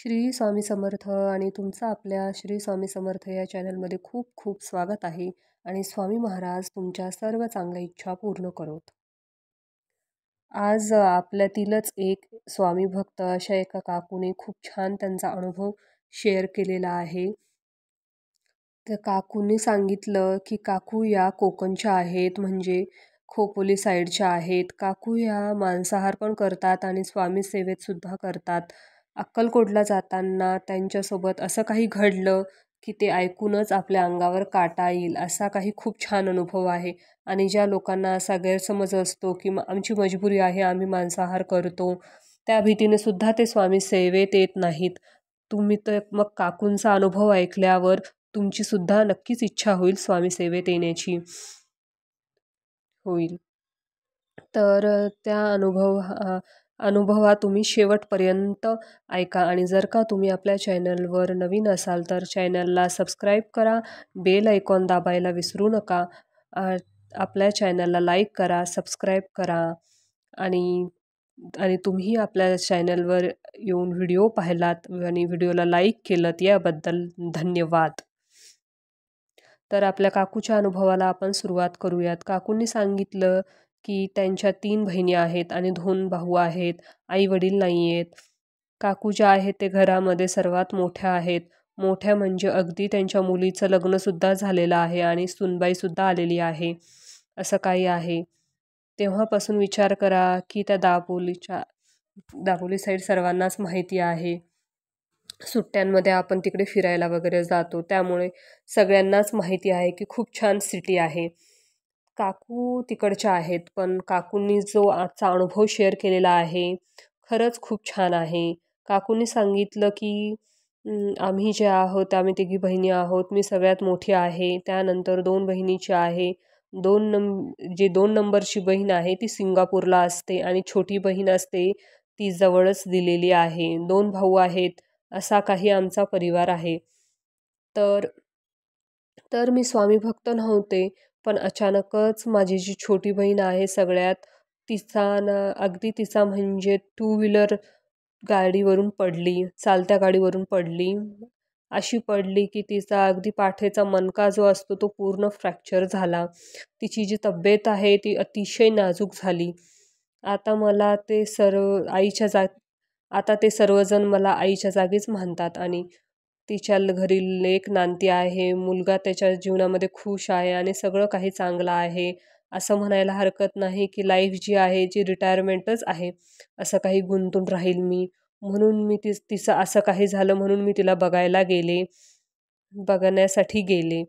श्री स्वामी समर्थ आणि तुमचं आपल्या श्री स्वामी समर्थ या चॅनलमध्ये खूप खूप स्वागत आहे आणि स्वामी महाराज तुमच्या सर्व चांगल्या इच्छा पूर्ण करोत. आज आपल्यातीलच एक स्वामी भक्त अशा एका काकूने खूप छान त्यांचा अनुभव शेअर केलेला आहे. त्या काकूंनी सांगितलं की काकू या कोकणच्या आहेत, म्हणजे खोपोली साईडच्या आहेत. काकू या मांसाहार पण करतात आणि स्वामी सेवेत सुद्धा करतात. अक्कलकोटला जाताना त्यांच्यासोबत असं काही घडलं की ते ऐकूनच आपल्या अंगावर काटा येईल असा काही खूप छान अनुभव आहे. आणि ज्या लोकांना असा गैरसमज असतो की आमची मजबुरी आहे, आम्ही मांसाहार करतो, त्या भीतीने सुद्धा ते स्वामी सेवेत येत नाहीत. तुम्ही तर मग काकूंचा अनुभव ऐकल्यावर तुमची सुद्धा नक्कीच इच्छा होईल स्वामी सेवेत येण्याची होईल. तर त्या अनुभवा तुम्ही शेवटपर्यंत ऐका. आणि जर का तुम्ही आपल्या चॅनलवर नवीन असाल तर चॅनलला सबस्क्राईब करा, बेल आयकॉन दाबायला विसरू नका. आपल्या चॅनलला लाईक करा, सबस्क्राईब करा आणि आणि तुम्ही आपल्या चॅनलवर येऊन व्हिडिओ पाहिलात आणि व्हिडिओला लाईक केलं याबद्दल धन्यवाद. तर आपल्या काकूच्या अनुभवाला आपण सुरुवात करूयात. काकूंनी सांगितलं की त्यांच्या 3 बहिणी आहेत आणि 2 भाऊ आहेत. आई वडील नाही आहेत. काकू ज्या आहेत ते घरामध्ये सर्वात मोठ्या आहेत. मोठ्या म्हणजे अगदी त्यांच्या मुलीचं लग्नसुद्धा झालेलं आहे आणि सूनबाईसुद्धा आलेली आहे, असं काही आहे. तेव्हापासून विचार करा की त्या दापोली साईड सर्वांनाच माहिती आहे. सुट्ट्यांमध्ये आपण तिकडे फिरायला वगैरे जातो, त्यामुळे सगळ्यांनाच माहिती आहे की खूप छान सिटी आहे. काकू तिकडच्या आहेत, पण काकूंनी जो आजचा अनुभव शेअर केलेला आहे खरंच खूप छान आहे. काकूंनी सांगितलं की आम्ही जे आहोत आम्ही तिघी बहिणी आहोत. मी सगळ्यात मोठी आहे, त्यानंतर 2 बहिणीची आहे. 2 नंबरची बहीण आहे ती सिंगापूरला असते आणि छोटी बहीण असते ती जवळच दिलेली आहे. 2 भाऊ आहेत, असा काही आमचा परिवार आहे. तर मी स्वामी भक्त नव्हते, पण अचानकच माझी जी छोटी बहीण आहे सगळ्यात, अगदी तिचा म्हणजे 2 व्हीलर गाडीवरून पडली, चालत्या गाडीवरून पडली. अशी पडली की तिचा अगदी पाठीचा मणका जो असतो तो पूर्ण फ्रॅक्चर झाला. तिची जी तब्येत आहे ती अतिशय नाजूक झाली. आता मला ते सर्व आईच्या जा आता ते सर्वजण मला आईच्या जागीच म्हणतात आणि तिच्या घरी लेक नांदती आहे, मुलगा त्याच्या जीवनामध्ये खुश आहे आणि सगळं काही चांगलं आहे. असं म्हणायला हरकत नाही की लाईफ जी आहे जी रिटायरमेंटच आहे, असं काही गुंतून राहील मी. म्हणून मी तिचं असं काही झालं म्हणून मी तिला बघण्यासाठी गेले.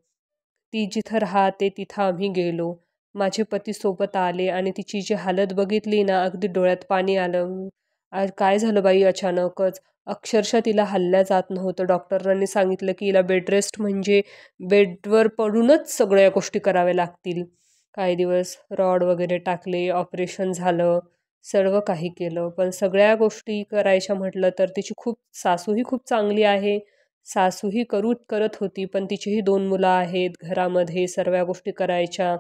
ती जिथं राहते तिथं आम्ही गेलो. माझे पती सोबत आले आणि तिची जी हालत बघितली ना, अगदी डोळ्यात पाणी आलं. आज काय झालं बाई अचानकच? अक्षरशः तिला हलल्या जात नव्हतं. डॉक्टरांनी सांगितलं की हिला बेड रेस्ट म्हणजे बेडवर पडूनच सगळ्या गोष्टी कराव्या लागतील. काही दिवस रॉड वगैरे टाकले, ऑपरेशन झालं, सर्व काही केलं. पण सगळ्या गोष्टी करायच्या म्हटलं तर तिची सासूही खूप चांगली आहे. सासूही करत होती, पण तिचीही 2 मुलं आहेत. घरामध्ये सर्व गोष्टी करायच्या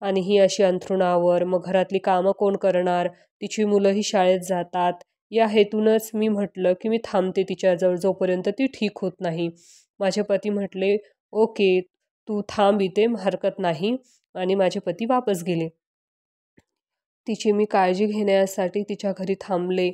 आणि ही अशी अंथरुणावर. मग घरातली कामं कोण करणार? तिची मुलंही शाळेत जातात. या हेतूनच मी म्हटलं की मी थांबते तिच्याजवळ जोपर्यंत ती ठीक होत नाही. माझे पती म्हटले, "ओके, तू थांब इथे, हरकत नाही." आणि माझे पती वापस गेले. तिची मी काळजी घेण्यासाठी तिच्या घरी थांबले.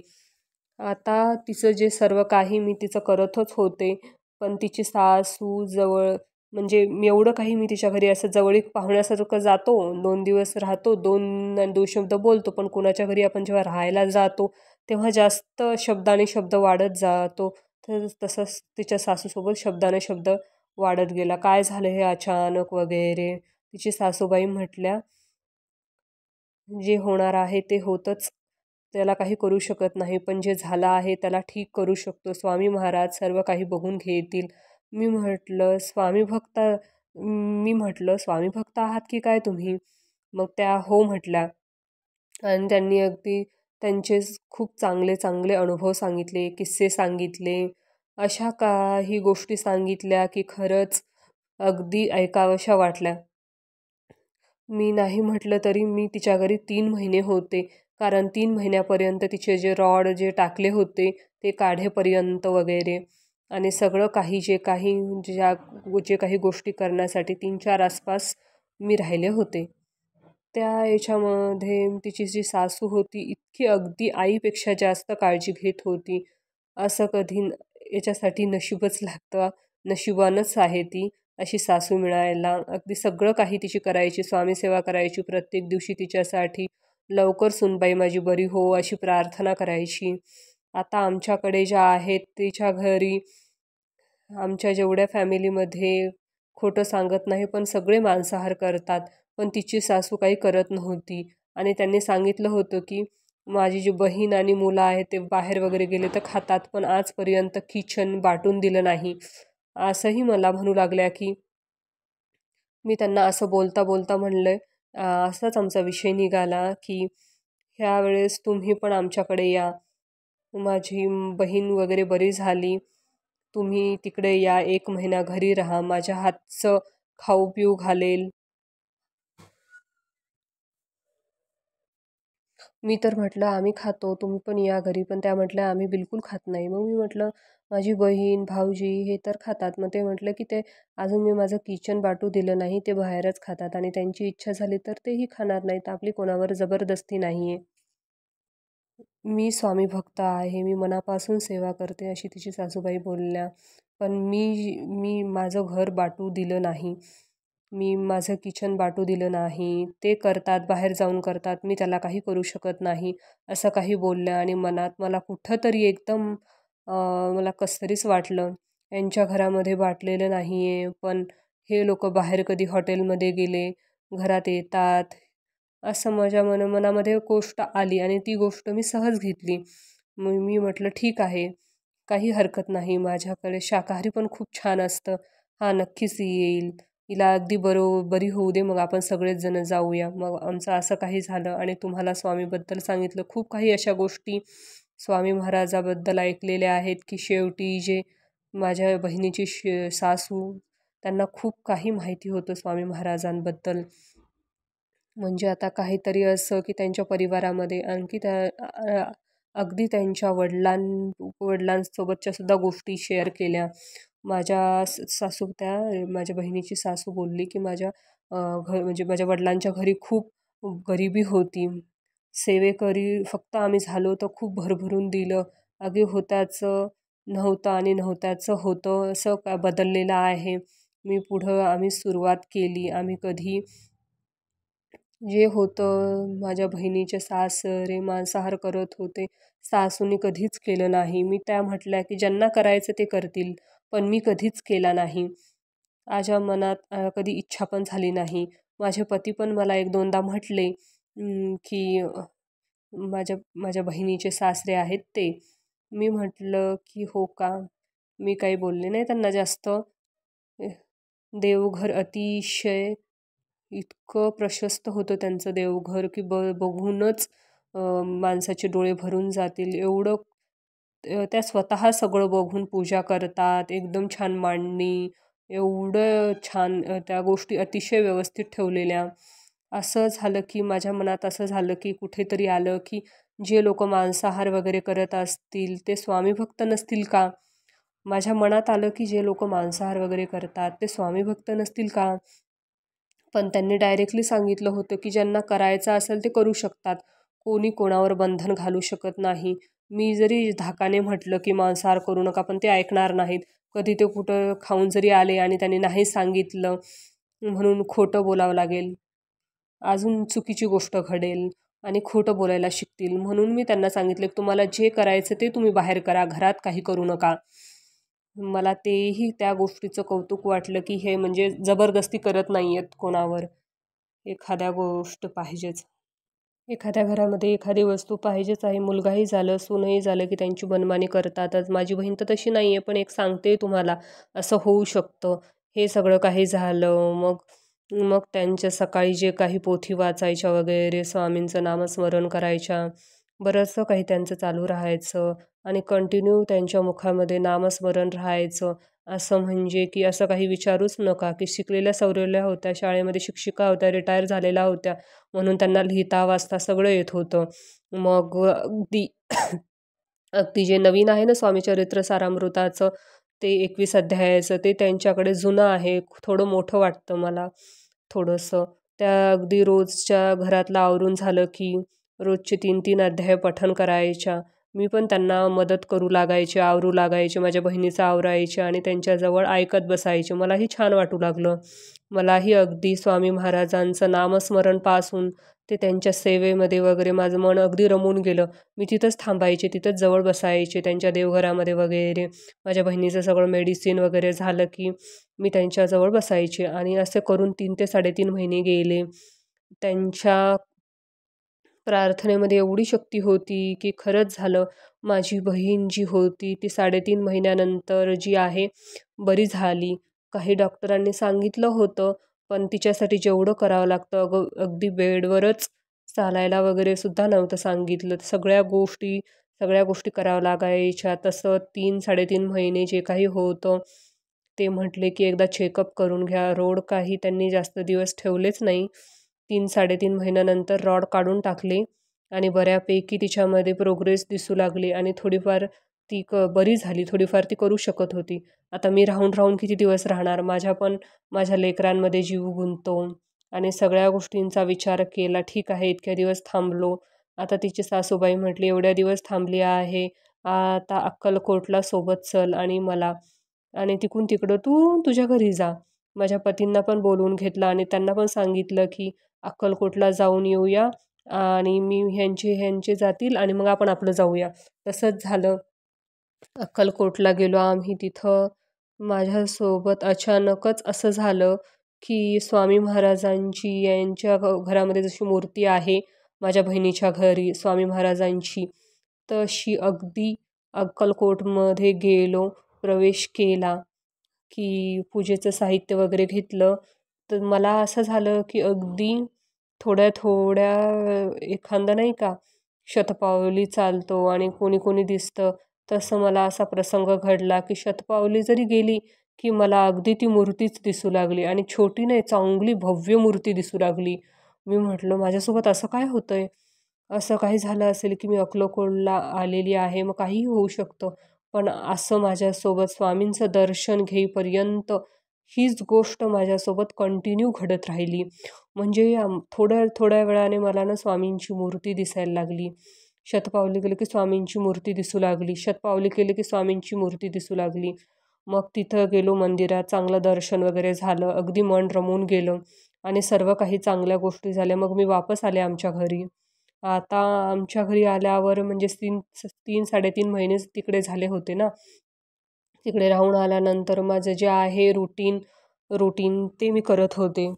आता तिचं जे सर्व काही मी तिचं करतच होते, पण तिची सासू जवळ म्हणजे एवढं काही मी तिच्या घरी असं जवळीक पाहुण्यासारखं जातो, 2 दिवस राहतो, 2 शब्द बोलतो, पण कुणाच्या घरी आपण जेव्हा राहायला जातो तेव्हा जास्त शब्दाने शब्द वाढत जातो. तर तसंच तिच्या सासूसोबत शब्दाने शब्द वाढत गेला. काय झालं हे अचानक वगैरे? तिची सासूबाई म्हटल्या, "जे होणार आहे ते होतच, त्याला काही करू शकत नाही, पण जे झालं आहे त्याला ठीक करू शकतो. स्वामी महाराज सर्व काही बघून घेतील." मी म्हटलं, "स्वामी भक्त आहात की काय तुम्ही?" मग त्या हो म्हटल्या आणि त्यांनी अगदी त्यांचे खूप चांगले चांगले अनुभव सांगितले, किस्से सांगितले. अशा काही गोष्टी सांगितल्या की खरंच अगदी ऐकाव्याशा वाटल्या. मी नाही म्हटलं तरी मी तिच्या घरी 3 महिने होते. कारण 3 महिन्यापर्यंत तिचे जे रॉड जे टाकले होते ते काढेपर्यंत वगैरे. आणि सगळं काही जे काही गोष्टी करण्यासाठी 3-4 आसपास मी राहिले होते. त्या याच्यामध्ये तिची जी सासू होती इतकी अगदी आईपेक्षा जास्त काळजी घेत होती. असं कधी याच्यासाठी नशीबच लागतं, नशिबानच आहे ती अशी सासू मिळायला. अगदी सगळं काही तिची करायची, स्वामीसेवा करायची, प्रत्येक दिवशी तिच्यासाठी लवकर सूनबाई माझी बरी हो अशी प्रार्थना करायची. आता आमच्याकडे ज्या आहेत तिच्या घरी, आमच्या जेवढ्या फॅमिलीमध्ये खोटं सांगत नाही पण सगळे मांसाहार करतात. पण तिची सासू काही करत नव्हती आणि त्यांनी सांगितलं होतं की माझी जी बहीण आणि मुलं आहेत ते बाहेर वगैरे गेले तर खातात, पण आजपर्यंत किचन बाटून दिलं नाही. असंही मला म्हणू लागल्या की मी त्यांना असं बोलता बोलता म्हणलं, असाच आमचा विषय निघाला की ह्यावेळेस तुम्ही पण आमच्याकडे या. माझी बहीण वगैरे बरी झाली, तुम्ही तिकडे या, 1 महिना घरी राहा, माझ्या हातचं खाऊ पिऊ घालेल. मी तर म्हटलं आम्ही खातो, तुम्ही पण या घरी. पण त्या म्हटल्या आम्ही बिलकुल खात नाही. मग मी म्हटलं माझी बहीण, भाऊजी हे तर खातात. मग ते म्हटलं की ते अजून मी माझं किचन बाटू दिलं नाही, ते बाहेरच खातात आणि त्यांची इच्छा झाली तर तेही खाणार नाहीत. आपली कोणावर जबरदस्ती नाही आहे. मी स्वामी भक्त आहे, मी मनापासून सेवा करते अशी तिची सासूबाई बोलल्या. पण मी माझं घर बाटू दिलं नाही. मी माझं किचन बाटू दिलं नाही. ते करतात, बाहेर जाऊन करतात, मी त्याला काही करू शकत नाही असं काही बोलल्या. आणि मनात मला कुठंतरी एकदम मला कसतरीच वाटलं. यांच्या घरामध्ये बाटलेलं नाही आहे, पण हे लोकं बाहेर कधी हॉटेलमध्ये गेले, घरात येतात, असं माझ्या मनामध्ये गोष्ट आली आणि ती गोष्ट मी सहज घेतली. मग मी म्हटलं ठीक आहे, काही हरकत नाही. माझ्याकडे शाकाहारी पण खूप छान असतं. हां, नक्कीच येईल. हिला अगदी बरी होऊ दे, मग आपण सगळेच जण जाऊया. मग आमचं असं काही झालं आणि तुम्हाला स्वामीबद्दल सांगितलं. खूप काही अशा गोष्टी स्वामी महाराजाबद्दल ऐकलेल्या आहेत की शेवटी जे माझ्या बहिणीची सासू, त्यांना खूप काही माहिती होतं स्वामी महाराजांबद्दल. म्हणजे आता काहीतरी असं की त्यांच्या परिवारामध्ये आणखी अगदी त्यांच्या वडिलांसोबतच्या सुद्धा गोष्टी शेअर केल्या. माझ्या सासू, माझ्या बहिणीची सासू बोलली की म्हणजे माझ्या वडिलांच्या घरी खूप गरिबी होती. सेवेकरी फक्त आम्ही झालो तर खूप भरभरून दिलं. अगदी होत्याचं नव्हतं आणि नव्हत्याचं होतं असं बदललेलं आहे. आम्ही सुरुवात केली. आम्ही कधी जे होतं, माझ्या बहिणीचे सासरे मांसाहार करत होते. सासूने कधीच केलं नाही. मी त्या म्हटल्या की ज्यांना करायचं ते करतील, पण मी कधीच केला नाही. माझ्या मनात कधी इच्छा पण झाली नाही. माझे पती पण मला 1-2दा म्हटले की माझ्या माझ्या बहिणीचे सासरे आहेत ते. मी म्हटलं की हो का? मी काही बोलले नाही त्यांना जास्त. देवघर अतिशय इतकं प्रशस्त होतं त्यांचं देवघर की बघूनच माणसाचे डोळे भरून जातील एवढं. त्या स्वतः सगळं बघून पूजा करतात, एकदम छान मांडणी, एवढं छान त्या गोष्टी अतिशय व्यवस्थित ठेवलेल्या. असं झालं की माझ्या मनात असं झालं की कुठेतरी आलं की जे लोक मांसाहार वगैरे करत असतील ते स्वामी भक्त नसतील का? माझ्या मनात आलं की जे लोक मांसाहार वगैरे करतात ते स्वामी भक्त नसतील का? पण त्यांनी डायरेक्टली सांगितलं होतं की ज्यांना करायचं असेल ते करू शकतात. कोणी कोणावर बंधन घालू शकत नाही. मी जरी धाकाने म्हटलं की मांसाहार करू नका, पण ते ऐकणार नाहीत. कधी ते कुठं खाऊन जरी आले आणि त्यांनी नाही सांगितलं म्हणून खोटं बोलावं लागेल, अजून चुकीची गोष्ट घडेल आणि खोटं बोलायला शिकतील. म्हणून मी त्यांना सांगितलं की तुम्हाला जे करायचं ते तुम्ही बाहेर करा, घरात काही करू नका. मला तेही त्या गोष्टीचं कौतुक वाटलं की हे म्हणजे जबरदस्ती करत नाही आहेत कोणावर. एखाद्या गोष्ट पाहिजेच. एखाद्या घरामध्ये एखादी वस्तू पाहिजेच आहे. मुलगाही झालं, सूनही झालं की त्यांची मनमानी करतातच. माझी बहीण तर तशी नाही आहे, पण एक सांगते तुम्हाला, असं होऊ शकतं. हे सगळं काही झालं. मग मग त्यांच्या सकाळी जे काही पोथी वाचायच्या वगैरे, स्वामींचं नामस्मरण करायच्या, बरंचसं काही त्यांचं चालू राहायचं आणि कंटिन्यू त्यांच्या मुखामध्ये नामस्मरण राहायचं. असं म्हणजे की असं काही विचारूच नका की शिकलेल्या सवरलेल्या होत्या, शाळेमध्ये शिक्षिका होत्या, रिटायर झालेल्या होत्या, म्हणून त्यांना लिहिता वाचता सगळं येत होतं. मग अगदी अगदी जे नवीन आहे ना स्वामी चरित्र सारामृताचं ते 21 अध्यायाचं ते त्यांच्याकडे जुनं आहे. थोडं मोठं वाटतं मला थोडंसं. त्या अगदी रोजच्या घरातलं आवरून झालं की रोजचे 3-3 अध्याय पठण करायच्या. मी पण त्यांना मदत करू लागायचे, आवरू लागायचे. माझ्या बहिणीचं आवरायचे आणि त्यांच्याजवळ ऐकत बसायचे. मलाही छान वाटू लागलं. मलाही अगदी स्वामी महाराजांचं नामस्मरण पासून ते त्यांच्या सेवेमध्ये वगैरे माझं मन अगदी रमून गेलं. मी तिथंच थांबायचे, तिथंच जवळ बसायचे त्यांच्या देवघरामध्ये वगैरे. माझ्या बहिणीचं सगळं मेडिसिन वगैरे झालं की मी त्यांच्याजवळ बसायचे आणि असे करून 3 ते 3.5 महिने गेले. त्यांच्या प्रार्थनेमध्ये एवढी शक्ती होती की खरंच झालं. माझी बहीण जी होती ती 3.5 महिन्यानंतर जी आहे बरी झाली. काही डॉक्टरांनी सांगितलं होतं, पण तिच्यासाठी जेवढं करावं लागतं अगदी बेडवरच चालायला वगैरे सुद्धा नव्हतं सांगितलं. सगळ्या गोष्टी कराव्या लागायच्या. तसं 3-3.5 महिने जे काही होतं, ते म्हटले की एकदा चेकअप करून घ्या. रोड काही त्यांनी जास्त दिवस ठेवलेच नाही. 3-3.5 महिन्यानंतर रॉड काढून टाकले आणि बऱ्यापैकी तिच्यामध्ये प्रोग्रेस दिसू लागली आणि थोडीफार ती बरी झाली. थोडीफार ती करू शकत होती. आता मी राहून किती दिवस राहणार? माझ्या लेकरांमध्ये जीव गुंततो आणि सगळ्या गोष्टींचा विचार केला. ठीक आहे, इतक्या दिवस थांबलो. आता तिची सासूबाई म्हटली, "एवढ्या दिवस थांबली आहे, आता अक्कलकोटला सोबत चल आणि मला आणि तिकडून तिकडं तू तुझ्या घरी जा." माझ्या पतींना पण बोलवून घेतलं आणि त्यांना पण सांगितलं की अक्कलकोटला जाऊन येऊया आणि मी ह्यांचे जातील आणि मग आपण आपलं जाऊया. तसंच झालं. अक्कलकोटला गेलो आम्ही. तिथं माझ्यासोबत अचानकच असं झालं की स्वामी महाराजांची यांच्या घरामध्ये जशी मूर्ती आहे माझ्या बहिणीच्या घरी स्वामी महाराजांची, तशी अगदी अक्कलकोटमध्ये गेलो, प्रवेश केला की पूजेचं साहित्य वगैरे घेतलं. तर मला असं झालं की अगदी थोड्या एखादं नाही का शतपावली चालतो आणि कोणी दिसतं, तसं मला असा प्रसंग घडला की शतपावली जरी गेली की मला अगदी ती मूर्तीच दिसू लागली आणि छोटी नाही, चांगली भव्य मूर्ती दिसू लागली. मी म्हटलं, माझ्यासोबत असं काय होतंय? असं काही झालं असेल की मी अक्कलकोटला आलेली आहे, मग काहीही होऊ शकतं. पण असं माझ्यासोबत स्वामींचं दर्शन घेईपर्यंत हीच गोष्ट माझ्यासोबत कंटिन्यू घडत राहिली. म्हणजे थोड्या वेळाने मला ना स्वामींची मूर्ती दिसायला लागली. शतपावली गेलं की स्वामींची मूर्ती दिसू लागली. शतपावली केली की स्वामींची मूर्ती दिसू लागली. मग तिथं गेलो मंदिरात, चांगलं दर्शन वगैरे झालं. अगदी मन रमून गेलं आणि सर्व काही चांगल्या गोष्टी झाल्या. मग मी वापस आले आमच्या घरी. आता आमच्या घरी आल्यावर म्हणजे 3-3.5 महिनेच तिकडे झाले होते ना. तिकडे राहून आल्यानंतर माझं जे आहे रुटीन ते मी करत होते.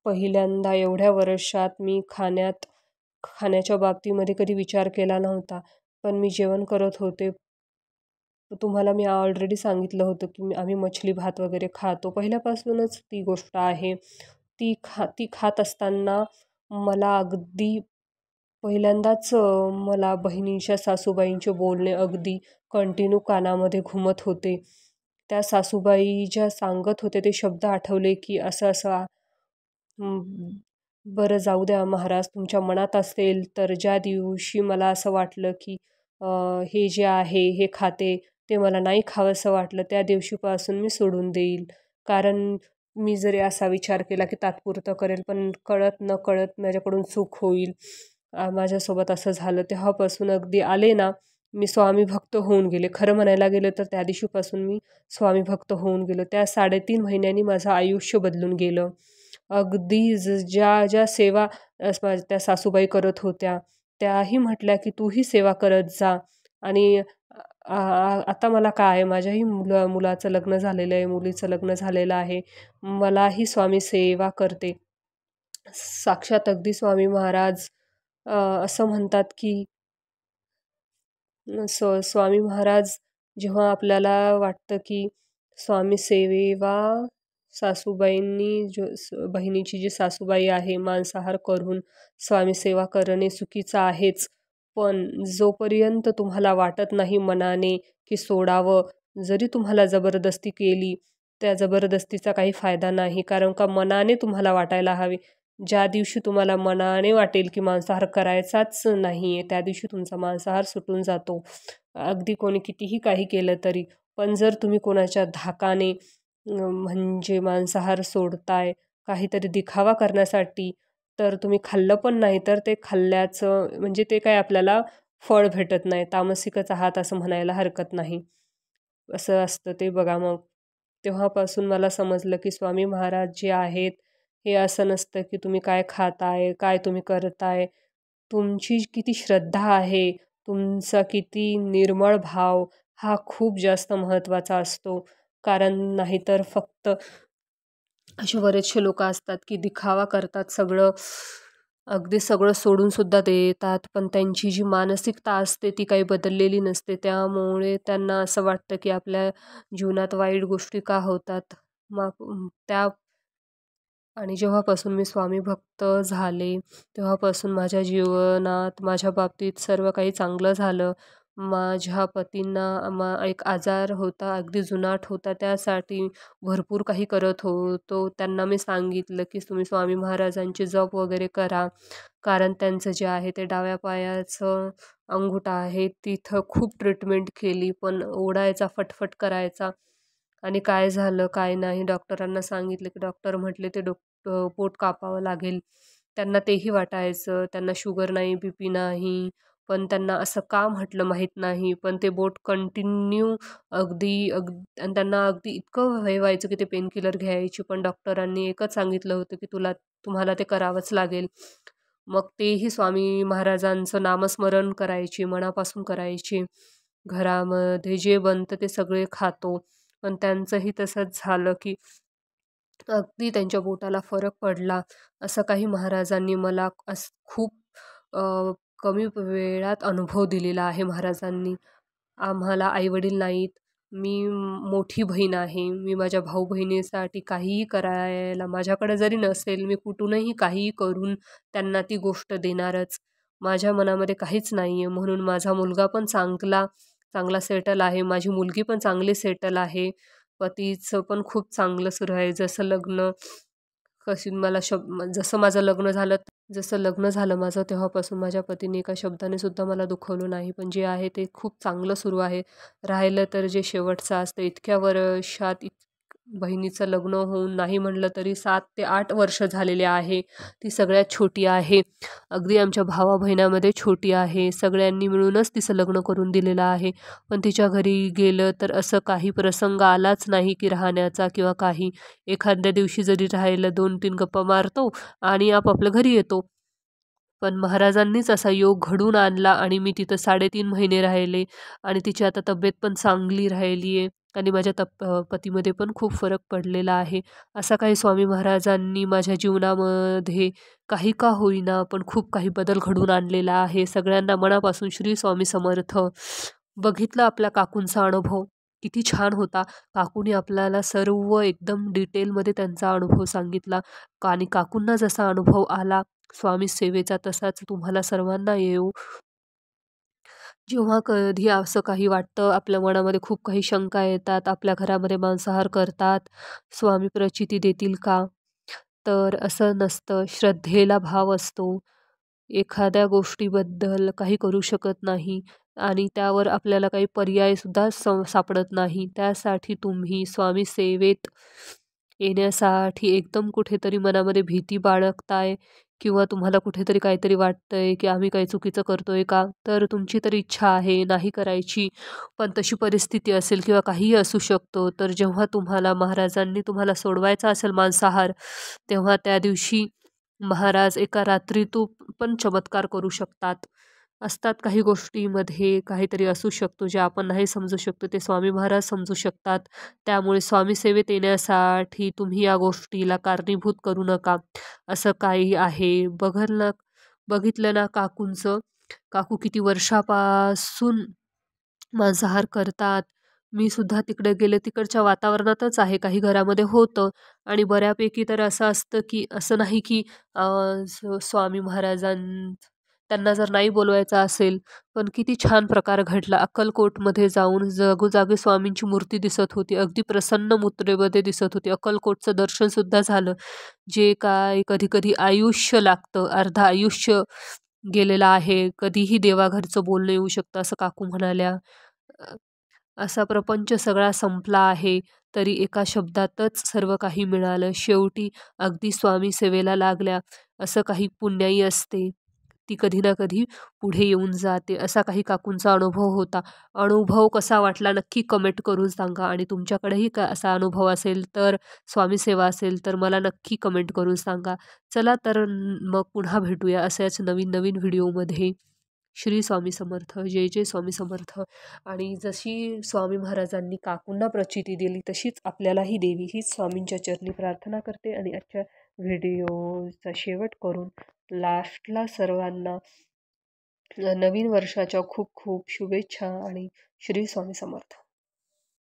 पहिल्यांदा एवढ्या वर्षात मी खाण्याच्या बाबतीमध्ये कधी विचार केला नव्हता. पण मी जेवण करत होते. तुम्हाला मी ऑलरेडी सांगितलं होतं की आम्ही मछली भात वगैरे खातो. पहिल्यापासूनच ती गोष्ट आहे. ती खात असताना मला अगदी पहिल्यांदाच मला बहिणीच्या सासूबाईंचे बोलणे अगदी कंटिन्यू कानामध्ये घुमत होते. त्या सासूबाई ज्या सांगत होत्या ते शब्द आठवले की असं बरं जाऊ द्या महाराज, तुमच्या मनात असेल तर ज्या दिवशी मला असं वाटलं की हे जे आहे हे खाते ते मला नाही खावंसं वाटलं, त्या दिवशीपासून मी सोडून देईल. कारण मी जरी असा विचार केला की तात्पुरतं करेल, पण कळत नकळत माझ्याकडून चूक होईल. माझ्यासोबत असं झालं. तेव्हापासून अगदी आले ना, मी स्वामी भक्त होऊन गेले. खरं म्हणायला गेलं तर त्या दिवशीपासून मी स्वामी भक्त होऊन गेलो. त्या 3.5 महिन्यांनी माझं आयुष्य बदलून गेलं. अगदी ज्या सेवा त्या सासूबाई करत होत्या, त्याही म्हटल्या की "तूही सेवा करत जा." आणि आता मला काय, माझ्याही मुलाचं लग्न झालेलं आहे, मुलीचं लग्न झालेलं आहे. मलाही स्वामी सेवा करते. साक्षात अगदी स्वामी महाराज असं म्हणतात की स्वामी महाराज जेव्हा आपल्याला वाटतं की स्वामी सेवा सासूबाईंनी बहिणीची जी सासूबाई आहे मांसाहार करून स्वामी सेवा करणे चुकीचं आहेच. पण जोपर्यंत तुम्हाला वाटत नाही मनाने की सोडावं, जरी तुम्हाला जबरदस्ती केली, त्या जबरदस्तीचा काही फायदा नाही. कारण का मनाने तुम्हाला वाटायला हवे ज्या दिवशी तुम्हाला मनाने वाटेल की मांसाहार करायचाच नाही आहे, त्या दिवशी तुमचा मांसाहार सुटून जातो. अगदी कोणी कितीही काही केलं तरी. पण जर तुम्ही कोणाच्या धाकाने म्हणजे मांसाहार सोडताय, काहीतरी दिखावा करण्यासाठी, तर तुम्ही खाल्लं पण नाही, तर ते खाल्ल्याचं म्हणजे ते काही आपल्याला फळ भेटत नाही. तामसिकच आहात असं म्हणायला हरकत नाही. असं असतं ते बघा मग. तेव्हापासून मला समजलं की स्वामी महाराज जे आहेत, हे असं नसतं की तुम्ही काय खाताय, काय तुम्ही करताय. तुमची किती श्रद्धा आहे, तुमचा किती निर्मळ भाव हा खूप जास्त महत्त्वाचा असतो. कारण नाहीतर फक्त असे बरेचसे लोकं असतात की दिखावा करतात सगळं, अगदी सगळं सोडून सुद्धा देतात. पण त्यांची जी मानसिकता असते ती काही बदललेली नसते. त्यामुळे त्यांना असं वाटतं की आपल्या जीवनात वाईट गोष्टी का होतात? मग त्या आणि जेव्हापासून मी स्वामी भक्त झाले, तेव्हापासून माझ्या जीवनात, माझ्या बाबतीत सर्व काही चांगलं झालं. माझ्या पतींना एक आजार होता, अगदी जुनाट होता. त्यासाठी भरपूर काही करत होतो. त्यांना मी सांगितलं, की तुम्ही स्वामी महाराजांचे जप वगैरे करा. कारण त्यांचं जे आहे ते डाव्या पायाचं अंगठा आहे, तिथं खूप ट्रीटमेंट केली, पण ओढायचा, फटफट करायचा. आणि काय झालं, काय नाही डॉक्टरांना सांगितलं, की डॉक्टर म्हटले ते पोट कापावं लागेल. त्यांना तेही वाटायचं, त्यांना शुगर नाही, बीपी नाही. पण त्यांना असं का म्हटलं माहीत नाही. पण ते बोट कंटिन्यू आणि त्यांना अगदी इतकं हे व्हायचं, की ते पेनकिलर घ्यायची. पण डॉक्टरांनी एकच सांगितलं होतं, की तुम्हाला ते करावंच लागेल. मग तेही स्वामी महाराजांचं नामस्मरण करायचे, मनापासून करायचे. घरामध्ये जे बनतं ते सगळे खातो. पण त्यांचंही तसंच झालं, की अगदी त्यांच्या बोटाला फरक पडला. असं काही महाराजांनी मला खूप अ, कमी वेळात अनुभव दिलेला आहे महाराजांनी. आम्हाला आई-वडील नाहीत. मी मोठी बहीण आहे. मी माझ्या भाऊ-बहिणीसाठी काहीही करायला माझ्याकडे जरी नसेल, मी कुठूनही काहीही करून त्यांना ती गोष्ट देणारच. माझ्या मनामध्ये काहीच नाही आहे. म्हणून माझा मुलगा पण चांगला सेटल आहे. माझी मुलगी पण चांगली सेटल आहे. पतीचं पण खूप चांगलं सुरू आहे. जसं माझं लग्न झालं जसं लग्न झालं माझं तेव्हापासून माझ्या पतीने एका शब्दाने सुद्धा मला दुखवलं नाही. पण जे आहे ते खूप चांगलं सुरू आहे. राहिलं तर जे शेवटचं असतं इतक्या वर्षात बहिणीचं लग्न होऊन नाही म्हणलं तरी 7 ते 8 वर्ष झालेले आहे. ती सगळ्यात छोटी आहे. अगदी आमच्या भावा-बहिणामध्ये छोटी आहे. सगळ्यांनी मिळूनच तिचं लग्न करून दिलेलं आहे. पण तिच्या घरी गेलं तर असं काही प्रसंग आलाच नाही की राहण्याचा किंवा काही. एखाद्या दिवशी जरी राहिलं 2-3 गप्पा मारतो आणि आपापल्या घरी येतो. पण महाराजांनीच असा योग घडवून आणला आणि मी तिथं 3.5 महिने राहिले आणि तिची आता तब्येत पण चांगली राहिली आहे आणि माझ्या पतीमध्ये पण खूप फरक पडलेला आहे. असा काही स्वामी महाराजांनी माझ्या जीवनामध्ये काही का होईना पण खूप काही बदल घडवून आणलेला आहे. सगळ्यांना मनापासून श्री स्वामी समर्थ. बघितलं आपल्या काकूंचा अनुभव किती छान होता. काकूनी आपल्याला सर्व एकदम डिटेलमध्ये त्यांचा अनुभव सांगितला आणि काकूंना जसा अनुभव आला स्वामी सेवेचा तसाच तुम्हाला सर्वांना येऊ. जेव्हा कधी असं काही वाटतं, आपल्या मनामध्ये खूप काही शंका येतात, आपल्या घरामध्ये मांसाहार करतात, स्वामी प्रचिती देतील का? तर असं नसतं. श्रद्धेला भाव असतो. एखाद्या गोष्टीबद्दल काही करू शकत नाही आणि त्यावर आपल्याला काही पर्यायसुद्धा सापडत नाही. त्यासाठी तुम्ही स्वामी सेवेत येण्यासाठी एकदम कुठेतरी मनामध्ये भीती बाळगताय किंवा तुम्हाला कुठेतरी काहीतरी वाटतंय, की आम्ही काही चुकीचं करतोय का? तर तुमची तर इच्छा आहे नाही करायची, पण तशी परिस्थिती असेल किंवा काहीही असू शकतो. तर जेव्हा महाराजांनी तुम्हाला सोडवायचा असेल मांसाहार, तेव्हा त्या दिवशी महाराज एका रात्रीतून पण चमत्कार करू शकतात. असतात काही गोष्टीमध्ये काहीतरी असू शकतो, जे आपण नाही समजू शकतो, ते स्वामी महाराज समजू शकतात. त्यामुळे स्वामी सेवेत येण्यासाठी तुम्ही या गोष्टीला कारणीभूत करू नका. असं काही आहे. बघितलं ना काकूंचं, काकू किती वर्षापासून मांसाहार करतात. मी सुद्धा तिकडे गेले, तिकडच्या वातावरणातच आहे. काही घरामध्ये होतं आणि बऱ्यापैकी तर असं असतं, की असं नाही की स्वामी महाराजां त्यांना जर नाही बोलवायचं असेल, पण किती छान प्रकार घडला. अक्कलकोटमध्ये जाऊन जागोजागी स्वामींची मूर्ती दिसत होती. अगदी प्रसन्न मुद्रेमध्ये दिसत होती. अक्कलकोटचं दर्शनसुद्धा झालं. जे काय कधी-कधी आयुष्य लागतं, अर्ध आयुष्य गेलेलं आहे. कधीही देवाघरचं बोलणं येऊ शकतं, असं काकू म्हणाल्या. अ, असा प्रपंच सगळा संपला आहे, तरी एका शब्दातच सर्व काही मिळालं. शेवटी अगदी स्वामी सेवेला लागल्या. असं काही पुण्याई असते, ती कधी ना कधी पुढे येऊन जाते. असा काही काकूंचा अनुभव होता. अनुभव कसा वाटला नक्की कमेंट करून सांगा आणि तुमच्याकडेही असा अनुभव असेल तर स्वामी सेवा असेल तर मला नक्की कमेंट करून सांगा. चला तर मग पुन्हा भेटूया अशाच नवीन-नवीन व्हिडिओमध्ये. श्री स्वामी समर्थ. जय जय स्वामी समर्थ. आणि जशी स्वामी महाराजांनी काकूंना प्रचिती दिली तशीच आपल्यालाही देवी हीच स्वामींच्या चरणी प्रार्थना करते आणि आजच्या व्हिडिओचा शेवट करून लास्टला सर्वांना नवीन वर्षाच्या खूप खूप शुभेच्छा आणि श्री स्वामी समर्थ.